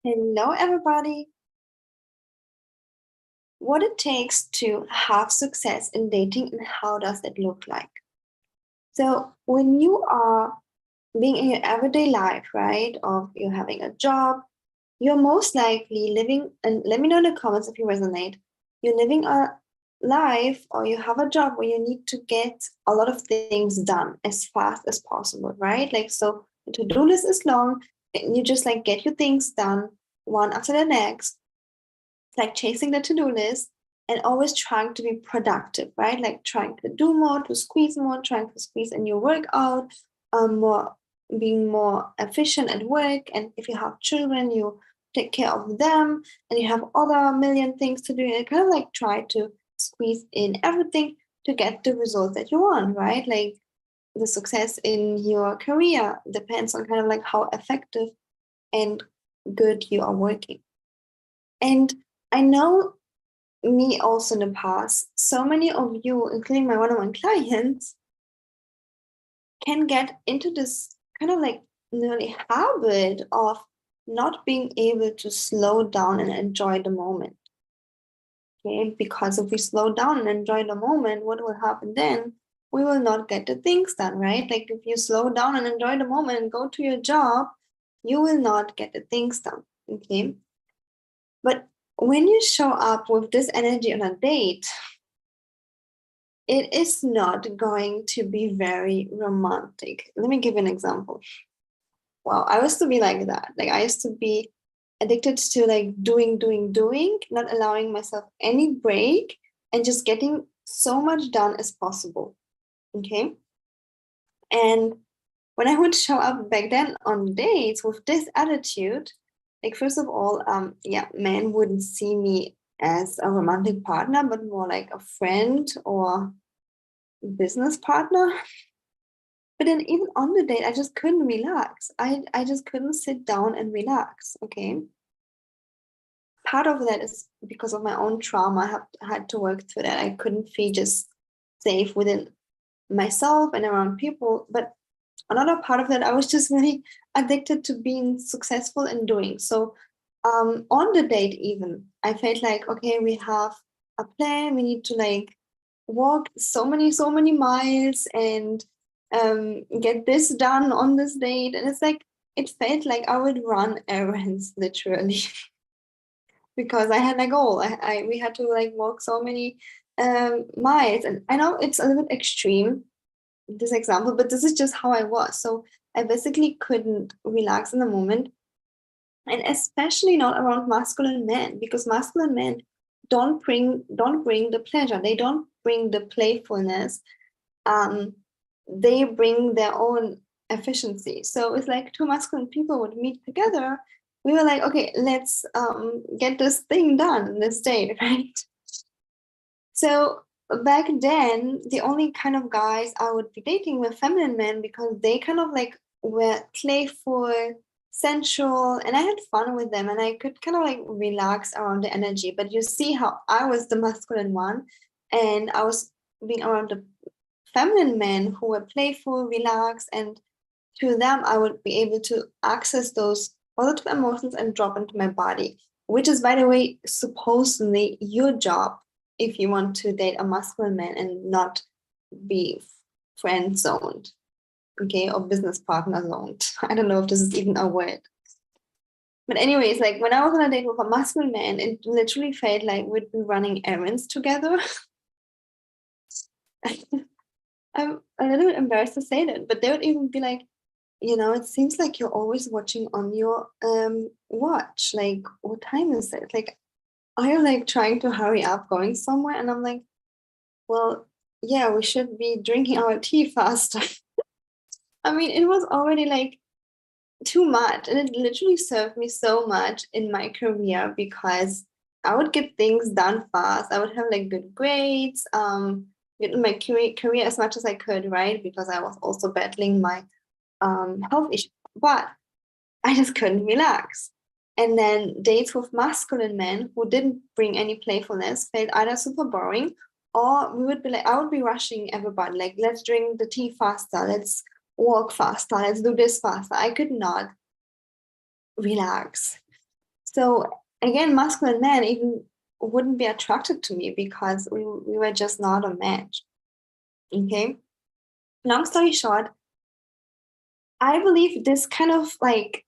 Hello, everybody. What it takes to have success in dating and how does it look like? So, when you are being in your everyday life, right, or you're having a job, you're most likely living, and let me know in the comments if you resonate, you're living a life or you have a job where you need to get a lot of things done as fast as possible, right? Like, so the to-do list is long, and you just like get your things done one after the next, like chasing the to-do list and always trying to be productive, right? Like trying to do more, trying to squeeze in your workout, more being more efficient at work. And if you have children, you take care of them and you have other million things to do. And kind of like try to squeeze in everything to get the results that you want, right? Like the success in your career depends on kind of like how effective and good you are working. And I know me also in the past, so many of you, including my one-on-one clients, can get into this kind of like nearly habit of not being able to slow down and enjoy the moment. Okay, because if we slow down and enjoy the moment, what will happen then? We will not get the things done, right? Like if you slow down and enjoy the moment and go to your job, you will not get the things done. Okay. But when you show up with this energy on a date, it is not going to be very romantic. Let me give you an example. Well, I used to be like that. Like I used to be addicted to like doing, not allowing myself any break and just getting so much done as possible. Okay. And when I would show up back then on dates with this attitude, like first of all, yeah, men wouldn't see me as a romantic partner, but more like a friend or business partner. But then even on the date, I just couldn't relax. I just couldn't sit down and relax. Okay. Part of that is because of my own trauma. I have had to work through that. I couldn't feel just safe within myself and around people. But another part of that, I was just really addicted to being successful in doing. So on the date, even, I felt like, okay, we have a plan. We need to like walk so many miles and get this done on this date. And it's like, it felt like I would run errands literally because I had a goal. We had to like walk so many miles. And I know it's a little bit extreme, this example, but this is just how I was. So I basically couldn't relax in the moment. And especially not around masculine men, because masculine men don't bring the pleasure. They don't bring the playfulness. Um, they bring their own efficiency. So it's like two masculine people would meet together. We were like, okay, let's get this thing done this day, right? So back then, the only kind of guys I would be dating were feminine men because they kind of like were playful, sensual, and I had fun with them and I could kind of like relax around the energy. But you see how I was the masculine one and I was being around the feminine men who were playful, relaxed, and to them, I would be able to access those positive emotions and drop into my body, which is, by the way, supposedly your job if you want to date a masculine man and not be friend zoned, okay, or business partner zoned. I don't know if this is even a word. But anyways, like when I was on a date with a masculine man, it literally felt like we'd be running errands together. I'm a little bit embarrassed to say that, but they would even be like, it seems like you're always watching on your watch. Like, what time is it? Like, are you like trying to hurry up going somewhere? And I'm like, well, yeah, we should be drinking our tea faster. I mean, it was already like too much. And it literally served me so much in my career because I would get things done fast. I would have like good grades, get in my career as much as I could, right? Because I was also battling my health issues. But I just couldn't relax. And then dates with masculine men who didn't bring any playfulness felt either super boring or we would be like, I would be rushing everybody, like, let's drink the tea faster, let's walk faster, let's do this faster. I could not relax. So again, masculine men even wouldn't be attracted to me because we were just not a match. Okay. Long story short, I believe this kind of like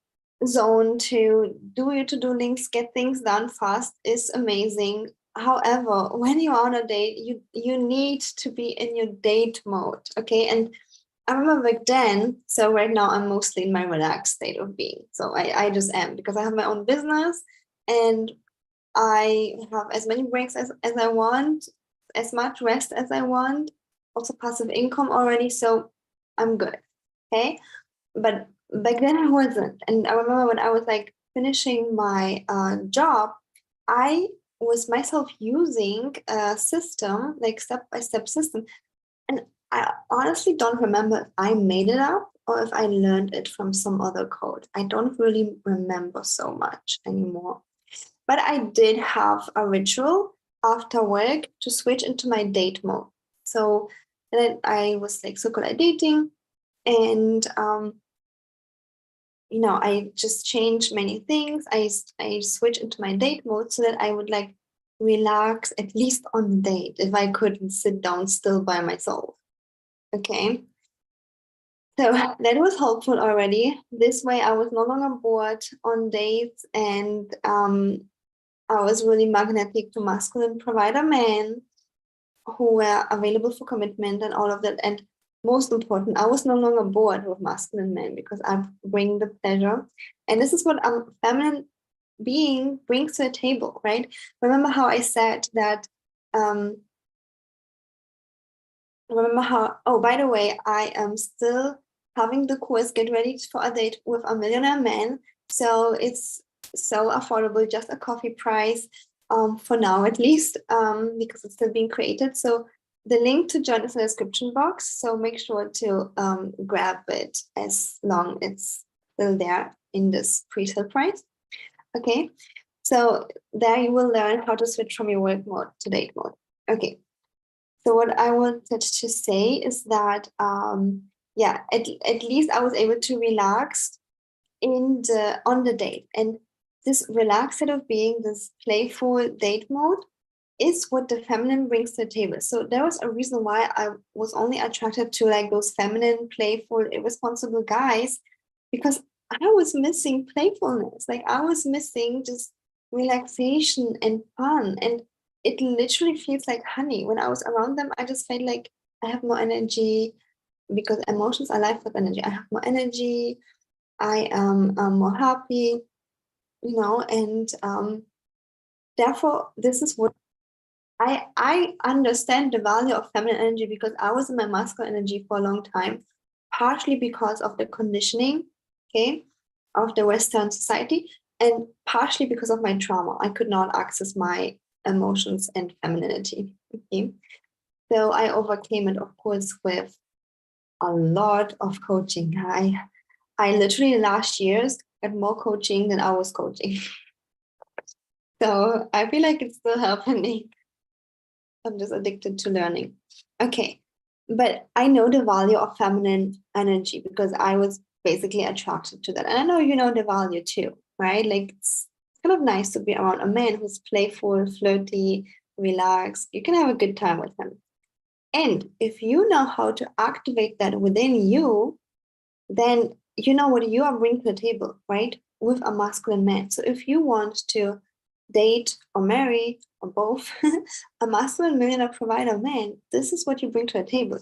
zone to do your to-do links, get things done fast is amazing. However, when you're on a date, you need to be in your date mode. Okay. And I remember back then, so right now I'm mostly in my relaxed state of being. So I just am because I have my own business and I have as many breaks as I want, as much rest as I want, also passive income already. So I'm good. Okay. But back then I wasn't. And I remember when I was like finishing my job, I was myself using a system, like step-by-step system. And I honestly don't remember if I made it up or if I learned it from some other code. I don't really remember so much anymore. But I did have a ritual after work to switch into my date mode. So then I was like so-called dating, and I just changed many things. I switched into my date mode so that I would like relax at least on the date if I couldn't sit down still by myself. Okay. So that was helpful already. This way I was no longer bored on dates, and I was really magnetic to masculine provider men who were available for commitment and all of that. And most important, I was no longer bored with masculine men because I bring the pleasure. And this is what a feminine being brings to a table, right? Remember how I said that, oh, by the way, I am still having the course Get Ready for a Date with a Millionaire Man. So it's so affordable, just a coffee price for now at least, because it's still being created. So the link to join is in the description box. So make sure to grab it as long as it's still there in this pre-sale price. Okay, so there you will learn how to switch from your work mode to date mode. Okay, so what I wanted to say is that, at least I was able to relax on the date. And this relaxed state of being, this playful date mode, is what the feminine brings to the table. So there was a reason why I was only attracted to like those feminine, playful, irresponsible guys, because I was missing playfulness. Like I was missing just relaxation and fun. And it literally feels like honey. When I was around them, I just felt like I have more energy, because emotions are life of energy. I have more energy. I am more happy, and therefore, this is what I understand the value of feminine energy, because I was in my masculine energy for a long time, partially because of the conditioning, okay, of the Western society, and partially because of my trauma. I could not access my emotions and femininity. Okay. So I overcame it, of course, with a lot of coaching. I literally last year's got more coaching than I was coaching. So I feel like it's still helping me. I'm just addicted to learning. Okay. But I know the value of feminine energy because I was basically attracted to that. And I know you know the value too, right? Like it's kind of nice to be around a man who's playful, flirty, relaxed. You can have a good time with him. And if you know how to activate that within you, then you know what you are bringing to the table, right? With a masculine man. So if you want to date or marry or both a masculine millionaire provider man, this is what you bring to the table.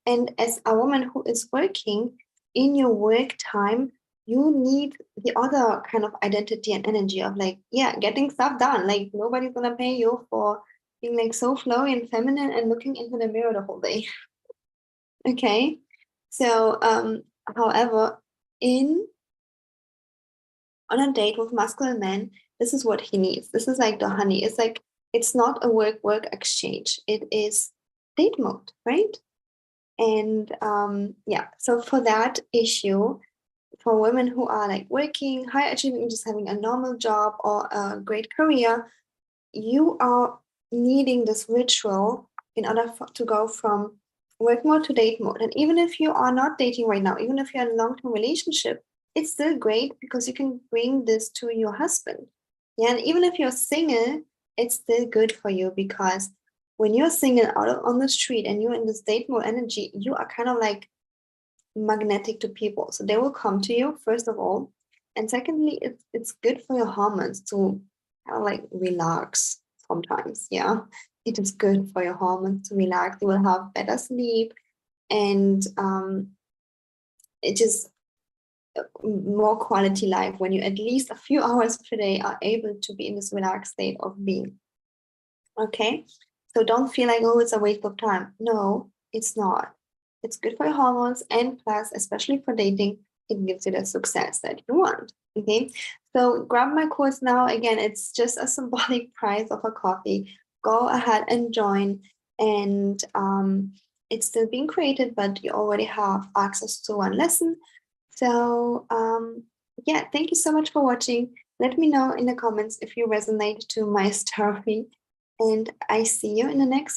And as a woman who is working in your work time, you need the other kind of identity and energy of like, yeah, getting stuff done. Like nobody's gonna pay you for being like so flowy and feminine and looking into the mirror the whole day. Okay. So however, in on a date with masculine men, this is what he needs. This is like the honey. It's like it's not a work exchange. It is date mode, right? And so for that issue, for women who are like working, high achieving, just having a normal job or a great career, you are needing this ritual in order to go from work mode to date mode. And even if you are not dating right now, even if you're in a long-term relationship, it's still great because you can bring this to your husband. Yeah, and even if you're single, it's still good for you, because when you're single on the street and you're in this date mode energy, you are kind of like magnetic to people. So they will come to you, first of all. And secondly, it's good for your hormones to kind of like relax sometimes. Yeah. It is good for your hormones to relax. You will have better sleep, and it is more quality life when you at least a few hours per day are able to be in this relaxed state of being. Okay. So don't feel like, oh, it's a waste of time. No, it's not. It's good for your hormones, and plus, especially for dating, it gives you the success that you want. Okay. So grab my course now. Again, it's just a symbolic price of a coffee. Go ahead and join. And it's still being created, but you already have access to one lesson. So yeah, thank you so much for watching. Let me know in the comments if you resonate to my story. And I see you in the next